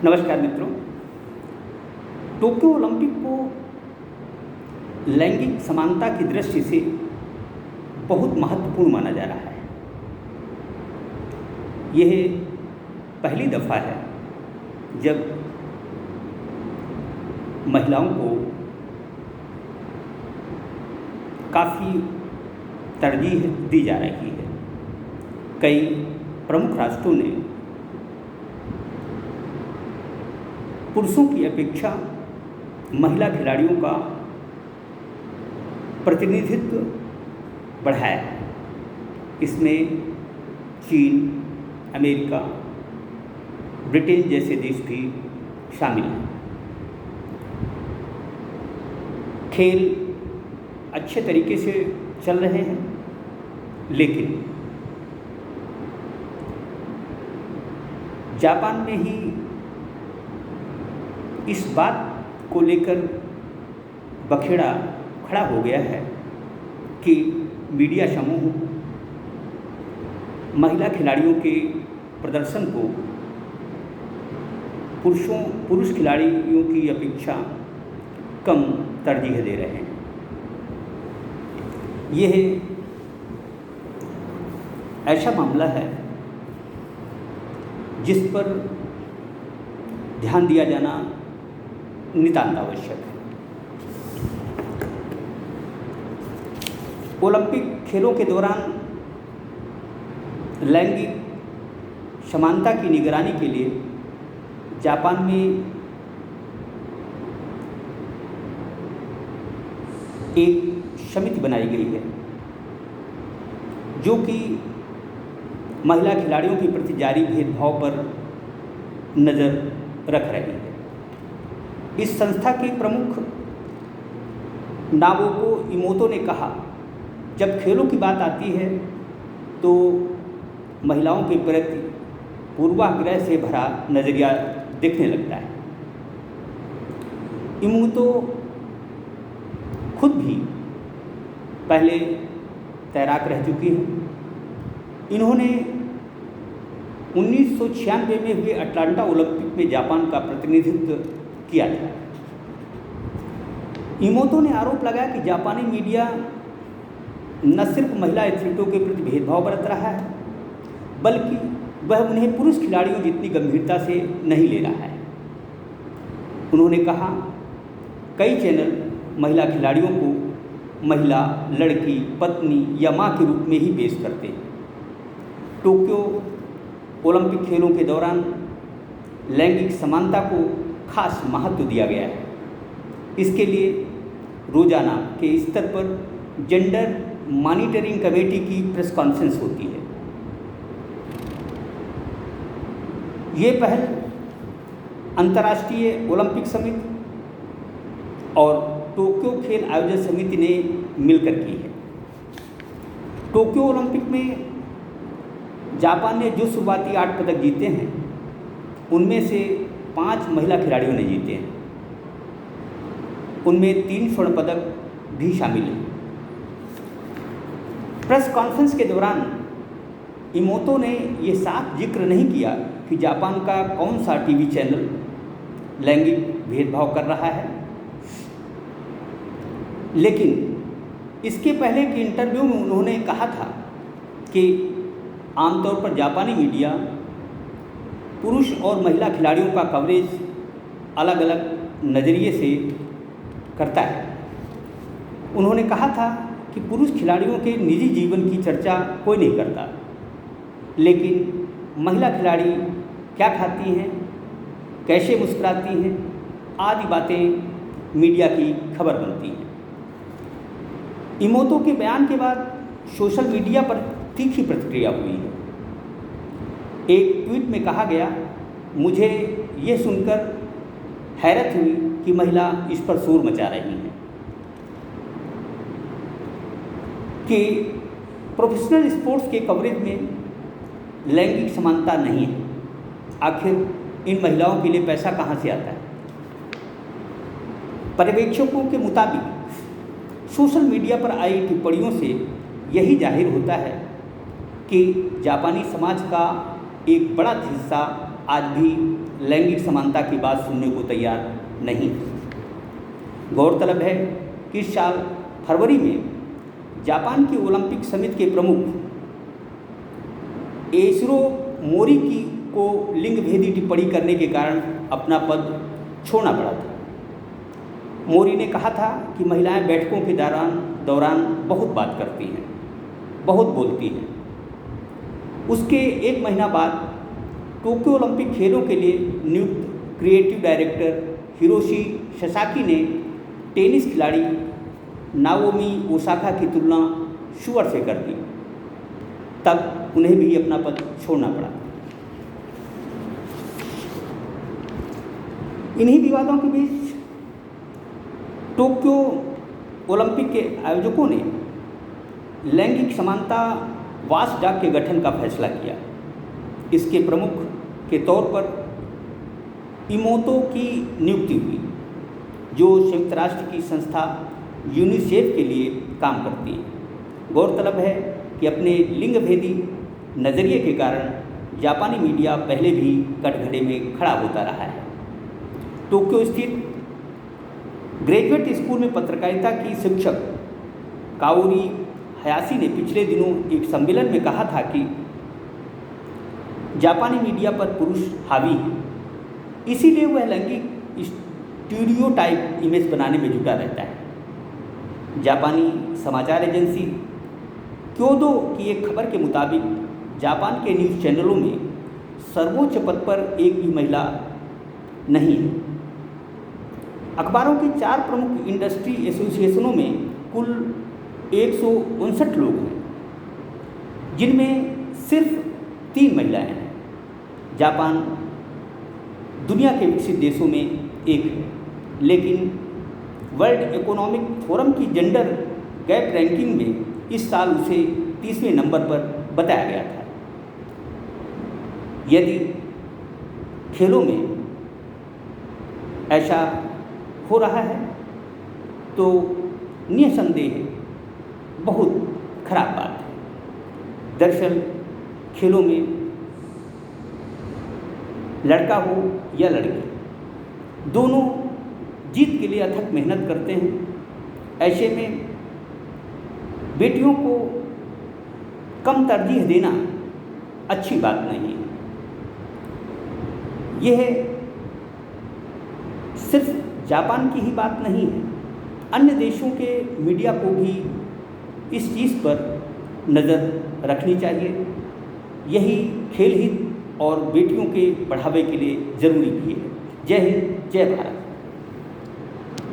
नमस्कार मित्रों। Tokyo Olympic को लैंगिक समानता की दृष्टि से बहुत महत्वपूर्ण माना जा रहा है। यह पहली दफ़ा है जब महिलाओं को काफ़ी तरजीह दी जा रही है। कई प्रमुख राष्ट्रों ने पुरुषों की अपेक्षा महिला खिलाड़ियों का प्रतिनिधित्व बढ़ाया है। इसमें चीन, अमेरिका, ब्रिटेन जैसे देश भी शामिल हैं। खेल अच्छे तरीके से चल रहे हैं, लेकिन जापान में ही इस बात को लेकर बखेड़ा खड़ा हो गया है कि मीडिया समूह महिला खिलाड़ियों के प्रदर्शन को पुरुष खिलाड़ियों की अपेक्षा कम तरजीह दे रहे हैं। यह ऐसा मामला है जिस पर ध्यान दिया जाना नितांत आवश्यक है। ओलंपिक खेलों के दौरान लैंगिक समानता की निगरानी के लिए जापान में एक समिति बनाई गई है, जो कि महिला खिलाड़ियों के प्रति जारी भेदभाव पर नज़र रख रही है। इस संस्था के प्रमुख नाओको इमोतो ने कहा, जब खेलों की बात आती है तो महिलाओं के प्रति पूर्वाग्रह से भरा नज़रिया दिखने लगता है। इमोतो खुद भी पहले तैराक रह चुकी हैं। इन्होंने 1996 में हुए अटलांटा ओलंपिक में जापान का प्रतिनिधित्व किया था। इमोतो ने आरोप लगाया कि जापानी मीडिया न सिर्फ महिला एथलीटों के प्रति भेदभाव बरत रहा है, बल्कि वह उन्हें पुरुष खिलाड़ियों जितनी गंभीरता से नहीं ले रहा है। उन्होंने कहा, कई चैनल महिला खिलाड़ियों को महिला, लड़की, पत्नी या मां के रूप में ही पेश करते हैं। टोक्यो ओलंपिक खेलों के दौरान लैंगिक समानता को खास महत्व दिया गया है। इसके लिए रोजाना के स्तर पर जेंडर मॉनिटरिंग कमेटी की प्रेस कॉन्फ्रेंस होती है। ये पहल अंतर्राष्ट्रीय ओलंपिक समिति और टोक्यो खेल आयोजन समिति ने मिलकर की है। टोक्यो ओलंपिक में जापान ने जो शुरुआती 8 पदक जीते हैं, उनमें से 5 महिला खिलाड़ियों ने जीते हैं। उनमें 3 स्वर्ण पदक भी शामिल हैं। प्रेस कॉन्फ्रेंस के दौरान इमोतो ने ये साफ जिक्र नहीं किया कि जापान का कौन सा टीवी चैनल लैंगिक भेदभाव कर रहा है, लेकिन इसके पहले के इंटरव्यू में उन्होंने कहा था कि आमतौर पर जापानी मीडिया पुरुष और महिला खिलाड़ियों का कवरेज अलग अलग नज़रिए से करता है। उन्होंने कहा था कि पुरुष खिलाड़ियों के निजी जीवन की चर्चा कोई नहीं करता, लेकिन महिला खिलाड़ी क्या खाती हैं, कैसे मुस्कुराती हैं, आदि बातें मीडिया की खबर बनती हैं। इमोतो के बयान के बाद सोशल मीडिया पर तीखी प्रतिक्रिया हुई है। एक ट्वीट में कहा गया, मुझे ये सुनकर हैरत हुई कि महिला इस पर शोर मचा रही हैं कि प्रोफेशनल स्पोर्ट्स के कवरेज में लैंगिक समानता नहीं है। आखिर इन महिलाओं के लिए पैसा कहाँ से आता है? पर्यवेक्षकों के मुताबिक सोशल मीडिया पर आई टिप्पणियों से यही जाहिर होता है कि जापानी समाज का एक बड़ा हिस्सा आज भी लैंगिक समानता की बात सुनने को तैयार नहीं है। गौरतलब है कि इस साल फरवरी में जापान की ओलंपिक समिति के प्रमुख एशिरो मोरी को लिंग भेदी टिप्पणी करने के कारण अपना पद छोड़ना पड़ा था। मोरी ने कहा था कि महिलाएं बैठकों के दौरान बहुत बात करती हैं, बहुत बोलती हैं। उसके एक महीना बाद टोक्यो ओलंपिक खेलों के लिए नियुक्त क्रिएटिव डायरेक्टर हिरोशी ससाकी ने टेनिस खिलाड़ी नाओमी ओसाका की तुलना शुअर से कर दी। तब उन्हें भी अपना पद छोड़ना पड़ा। इन्हीं विवादों के बीच टोक्यो ओलंपिक के आयोजकों ने लैंगिक समानता वाचडॉग के गठन का फैसला किया। इसके प्रमुख के तौर पर इमोतो की नियुक्ति हुई, जो संयुक्त राष्ट्र की संस्था यूनिसेफ के लिए काम करती है। गौरतलब है कि अपने लिंग भेदी नज़रिए के कारण जापानी मीडिया पहले भी कटघरे में खड़ा होता रहा है। टोक्यो स्थित ग्रेजुएट स्कूल में पत्रकारिता की शिक्षक काओरी हयाशी ने पिछले दिनों एक सम्मेलन में कहा था कि जापानी मीडिया पर पुरुष हावी है, इसीलिए वह लैंगिक स्टीरियोटाइप इमेज बनाने में जुटा रहता है। जापानी समाचार एजेंसी क्योदो की एक खबर के मुताबिक जापान के न्यूज़ चैनलों में सर्वोच्च पद पर एक भी महिला नहीं है। अखबारों की 4 प्रमुख इंडस्ट्री एसोसिएशनों में कुल 159 लोग हैं, जिनमें सिर्फ 3 महिलाएं हैं। जापान दुनिया के विकसित देशों में एक है, लेकिन वर्ल्ड इकोनॉमिक फोरम की जेंडर गैप रैंकिंग में इस साल उसे 30वें नंबर पर बताया गया था। यदि खेलों में ऐसा हो रहा है तो निसंदेह बहुत खराब बात है। दरअसल खेलों में लड़का हो या लड़की, दोनों जीत के लिए अथक मेहनत करते हैं। ऐसे में बेटियों को कम तरजीह देना अच्छी बात नहीं है। यह सिर्फ जापान की ही बात नहीं है, अन्य देशों के मीडिया को भी इस चीज़ पर नज़र रखनी चाहिए। यही खेल हित और बेटियों के बढ़ावे के लिए ज़रूरी भी है। जय हिंद, जय भारत।